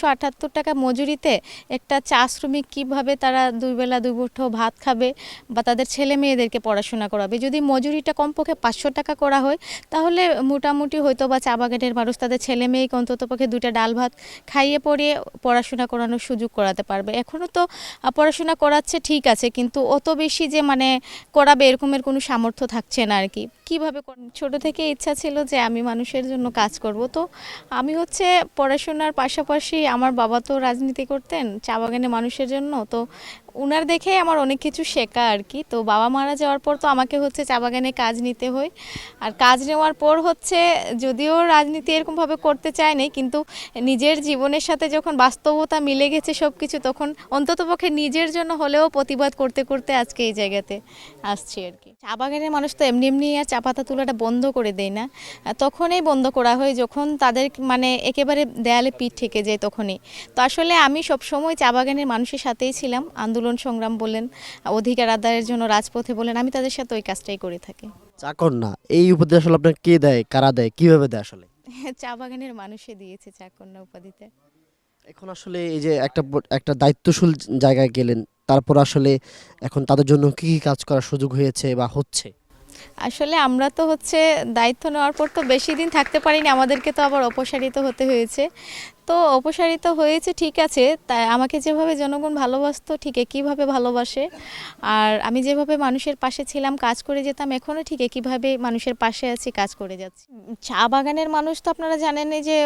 178 টাকা মজুরিতে একটা চা শ্রমিক কীভাবে তারা দুই বেলা দুই মুঠো ভাত খাবে বা তাদের ছেলে মেয়েদেরকে পড়াশোনা করাবে। যদি মজুরিটা কমপক্ষে 500 টাকা করা হয় তাহলে মোটামুটি হয়তো বা চা বাগানের মানুষ তাদের ছেলে মেয়েকে অন্ততপক্ষে 2টা ডাল ভাত খাইয়ে পড়িয়ে পড়াশোনা করানোর সুযোগ করাতে পারবে। এখনও তো পড়াশোনা করাচ্ছে ঠিক আছে, কিন্তু অত বেশি যে মানে করাবে এরকমের কোনো সামর্থ্য থাকছে না আর কি। কীভাবে ছোট থেকে ইচ্ছা ছিল যে আমি মানুষের জন্য কাজ করব। তো আমি হচ্ছে পড়াশোনার পাশাপাশি, আমার বাবা তো রাজনীতি করতেন চা বাগানে মানুষের জন্য, তো উনার দেখে আমার অনেক কিছু শেখা আর কি। তো বাবা মারা যাওয়ার পর তো আমাকে হচ্ছে চা বাগানে কাজ নিতে হয়। আর কাজ নেওয়ার পর হচ্ছে, যদিও রাজনীতি এরকমভাবে করতে চাইনি, কিন্তু নিজের জীবনের সাথে যখন বাস্তবতা মিলে গেছে সব কিছু, তখন অন্ততপক্ষে নিজের জন্য হলেও প্রতিবাদ করতে করতে আজকে এই জায়গাতে আসছি আর কি। চা বাগানের মানুষ তো এমনি এমনি আর চা পাতা তোলাটা বন্ধ করে দেয় না, তখনই বন্ধ করা হয় যখন তাদের মানে একেবারে দেয়ালে পিঠ ঠেকে যায় তখনই। তো আসলে আমি সবসময় চা বাগানের মানুষের সাথেই ছিলাম। আন্দোলন সংগ্রাম বলেন, অধিকার আদায়ের জন্য রাজপথে বলেন, আমি তাদের সাথে ওই কাজটাই করে থাকি। চাকর না, এই উপাধি আসলে আপনার কে দেয়, কারা দেয়, কিভাবে দেয় আসলে? চা বাগানের মানুষে দিয়েছে চাকন্যা উপাধিতে। এখন আসলে এই যে একটা দায়িত্বশীল জায়গায় গেলেন, তারপর আসলে এখন তাদের জন্য কি কি কাজ করার সুযোগ হয়েছে বা হচ্ছে? আসলে আমরা তো হচ্ছে দায়িত্ব নেওয়ার পর তো বেশি দিন থাকতে পারিনি, আমাদেরকে তো আবার অপসারিত হতে হয়েছে। তো অপসারিত হয়েছে ঠিক আছে, তাই আমাকে যেভাবে জনগণ ভালোবাসতো ঠিক একইভাবে ভালোবাসে। আর আমি যেভাবে মানুষের পাশে ছিলাম, কাজ করে যেতাম, এখনও ঠিক একইভাবে মানুষের পাশে আছি, কাজ করে যাচ্ছি। চা বাগানের মানুষ তো আপনারা জানেনই যে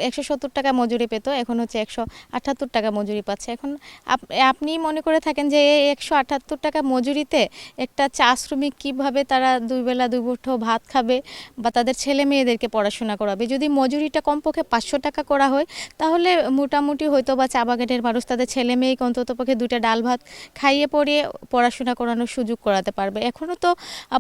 170 টাকা মজুরি পেত, এখন হচ্ছে 178 টাকা মজুরি পাচ্ছে। এখন আপনি মনে করে থাকেন যে এই 178 টাকা মজুরিতে একটা চা শ্রমিক কীভাবে তারা দুই বেলা দুই মুঠো ভাত খাবে বা তাদের ছেলে মেয়েদেরকে পড়াশোনা করাবে। যদি মজুরিটা কমপক্ষে 500 টাকা করা হয় তাহলে মোটামুটি হয়তো বা চা বাগানের মানুষ তাদের ছেলে মেয়েকে অন্ততপক্ষে 2টা ডাল ভাত খাইয়ে পড়িয়ে পড়াশোনা করানোর সুযোগ করাতে পারবে। এখনও তো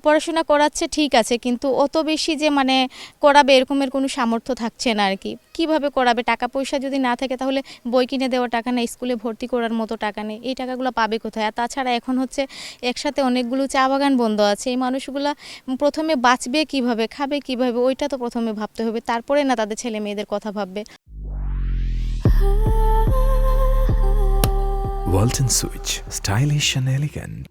পড়াশোনা করাচ্ছে ঠিক আছে, কিন্তু অত বেশি যে মানে করাবে এরকমের কোনো সামর্থ্য থাকছে না আর কি। কীভাবে করাবে? টাকা পয়সা যদি না থাকে তাহলে বই কিনে দেওয়ার টাকা নেই, স্কুলে ভর্তি করার মতো টাকা নেই, এই টাকাগুলো পাবে কোথায়? আর তাছাড়া এখন হচ্ছে একসাথে অনেকগুলো চা বাগান বন্ধ আছে, এই মানুষগুলা প্রথমে বাঁচবে কিভাবে, খাবে কিভাবে, ওইটা তো প্রথমে ভাবতে হবে, তারপরে না তাদের ছেলে মেয়েদের কথা ভাববে। Walton switch, stylish and elegant.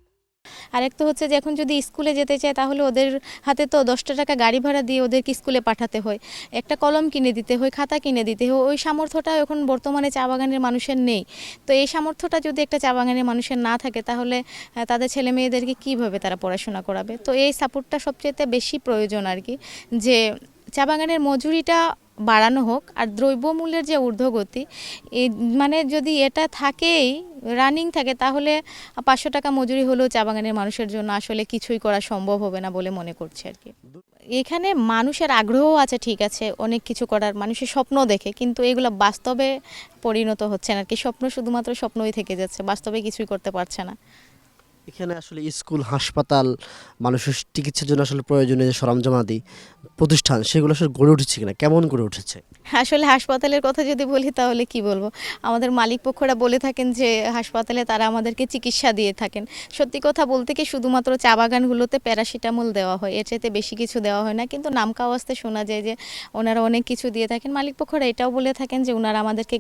আরেকটা হচ্ছে যে এখন যদি স্কুলে যেতে চায় তাহলে ওদের হাতে তো 10টা টাকা গাড়ি ভাড়া দিয়ে ওদেরকে স্কুলে পাঠাতে হয়, একটা কলম কিনে দিতে হয়, খাতা কিনে দিতে হয়। ওই সামর্থ্যটা এখন বর্তমানে চা বাগানের মানুষের নেই। তো এই সামর্থ্যটা যদি একটা চা বাগানের মানুষের না থাকে তাহলে তাদের ছেলে মেয়েদেরকে কীভাবে তারা পড়াশোনা করাবে। তো এই সাপোর্টটা সবচেয়ে বেশি প্রয়োজন আর কি, যে চা বাগানের মজুরিটা বাড়ানো হোক। আর দ্রব্যমূল্যের যে ঊর্ধ্বগতি, এই মানে যদি এটা থাকেই, রানিং থাকে, তাহলে 500 টাকা মজুরি হলেও চা বাগানের মানুষের জন্য আসলে কিছুই করা সম্ভব হবে না বলে মনে করছি আর কি। এখানে মানুষের আগ্রহ আছে ঠিক আছে, অনেক কিছু করার, মানুষের স্বপ্ন দেখে, কিন্তু এগুলো বাস্তবে পরিণত হচ্ছে না আর কি। স্বপ্ন শুধুমাত্র স্বপ্নই থেকে যাচ্ছে, বাস্তবে কিছুই করতে পারছে না। এখানে আসলে স্কুল, হাসপাতাল, মানুষের চিকিৎসার জন্য আসলে প্রয়োজনীয় যে সরঞ্জামাদি প্রতিষ্ঠান, সেগুলো আসলে গড়ে উঠেছে কিনা, কেমন গড়ে উঠেছে? আসলে হাসপাতালের কথা যদি বলি তাহলে কি বলবো, আমাদের মালিক পক্ষরা বলে থাকেন যে হাসপাতালে তারা আমাদেরকে চিকিৎসা দিয়ে থাকেন। সত্যি কথা বলতে কি, শুধুমাত্র চা বাগানগুলোতে প্যারাসিটামল দেওয়া হয়, এর চাইতে বেশি কিছু দেওয়া হয় না। কিন্তু নামকা অবস্থায় শোনা যায় যে ওনারা অনেক কিছু দিয়ে থাকেন। মালিক পক্ষরা এটাও বলে থাকেন যে ওনারা আমাদেরকে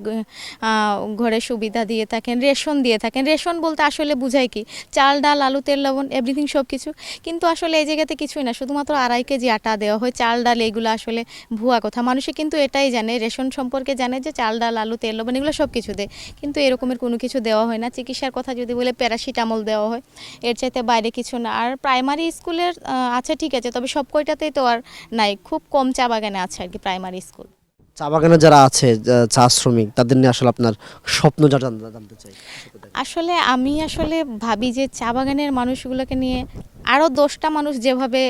ঘরে সুবিধা দিয়ে থাকেন, রেশন দিয়ে থাকেন। রেশন বলতে আসলে বুঝায় কি, চাল ডাল আলু তেল লবণ এভরিথিং সব কিছু, কিন্তু আসলে এই জায়গাতে কিছুই না, শুধুমাত্র 2.5 কেজি আটা দেওয়া হয়। চাল ডাল এগুলো আসলে ভুয়া কথা। মানুষে কিন্তু এটাই জানে, রেশন সম্পর্কে জানে যে চাল ডাল আলু তেল লবণ এগুলো সব কিছু দেয়, কিন্তু এরকমের কোনো কিছু দেওয়া হয় না। চিকিৎসার কথা যদি বলে প্যারাসিটামল দেওয়া হয়, এর চাইতে বাইরে কিছু না। আর প্রাইমারি স্কুলের আছে ঠিক আছে, তবে সব কয়টাতেই তো আর নাই, খুব কম চা বাগানে আছে আর কি প্রাইমারি স্কুল। চা বাগানে যারা আছে, চা শ্রমিক, তাদের নিয়ে আসলে আপনার স্বপ্ন যা জানতে চাই। আসলে আমি ভাবি যে চা বাগানের মানুষগুলোকে নিয়ে আরও 10টা মানুষ যেভাবে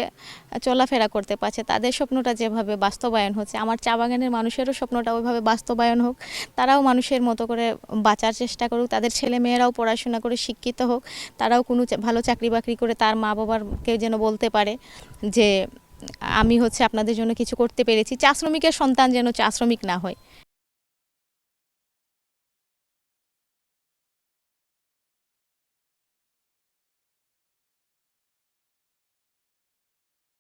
চলাফেরা করতে পারছে, তাদের স্বপ্নটা যেভাবে বাস্তবায়ন হচ্ছে, আমার চা বাগানের মানুষেরও স্বপ্নটা ওইভাবে বাস্তবায়ন হোক। তারাও মানুষের মতো করে বাঁচার চেষ্টা করুক, তাদের ছেলে মেয়েরাও পড়াশোনা করে শিক্ষিত হোক, তারাও কোনো ভালো চাকরি বাকরি করে তার মা বাবারকে যেন বলতে পারে যে আমি হচ্ছে আপনাদের জন্য কিছু করতে পেরেছি। চা শ্রমিকের সন্তান যেন চা শ্রমিক না হয়।